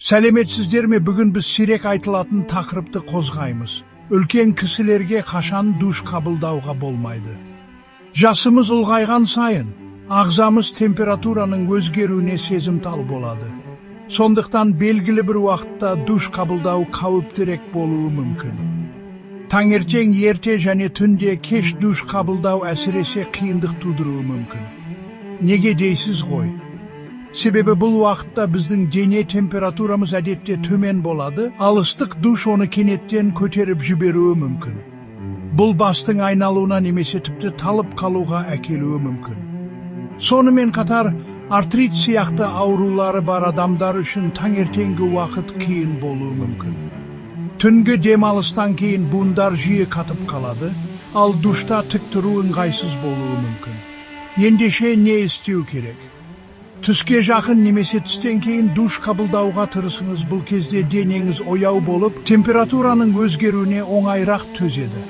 Сәлеметсіздерме, бүгін біз сирек айтылатын тақырыпты қозғаймыз. Үлкен кісілерге қашан душ қабылдауға болмайды. Жасымыз ұлғайған сайын, ағзамыз температураның өзгеруіне сезімтал болады. Сондықтан белгілі бір уақытта душ қабылдау қауіптірек болуы мүмкін. Таңертең, ерте және түнде кеш душ қабылдау әсіресе қиындық тудыруы мүмкін. Неге дейсіз ғой? Себебі бұл уақытта біздің дене температурамыз әдетте төмен болады, ал ыстық душ оны кенеттен көтеріп жіберуі мүмкін. Бұл бастың айналуына немесе тіпті талып қалуға әкелуі мүмкін. Сонымен қатар, артрит сияқты аурулары бар адамдар үшін таңертеңгі уақыт қиын болуы мүмкін. Түнгі демалыстан кейін буындар жиі қатып қалады, ал душта тік тұру ыңғайсыз болуы мүмкін. Ендеше не істеу керек? Түске жақын немесе түстен кейін душ қабылдауға тырысыңыз. Бұл кезде денеңіз ояу болып, температураның өзгеруіне оңайырақ төзеді.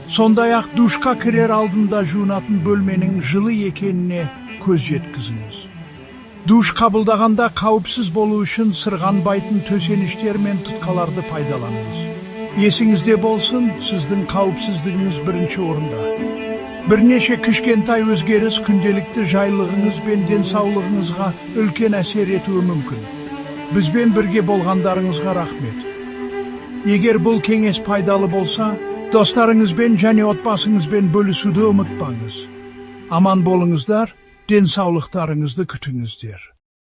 Сондай-ақ душқа кірер алдында жуынатын бөлменің жылы екеніне көз жеткізіңіз. Душ қабылдағанда қауіпсіз болу үшін сырғанбайтын төсеніштер мен тұтқаларды пайдаланыңыз. Есіңізде болсын, сіздің қауіпсіздігіңіз бірінші орында. Бірнеше кішкентай өзгеріс күнделікті жайлылығыңыз бен денсаулығыңызға үлкен әсер етуі мүмкін. Бізбен бірге болғандарыңызға рахмет. Егер бұл кеңес пайдалы болса, достарыңызбен және отбасыңызбен бөлісуді ұмытпаңыз. Аман болыңыздар, денсаулықтарыңызды күтіңіздер.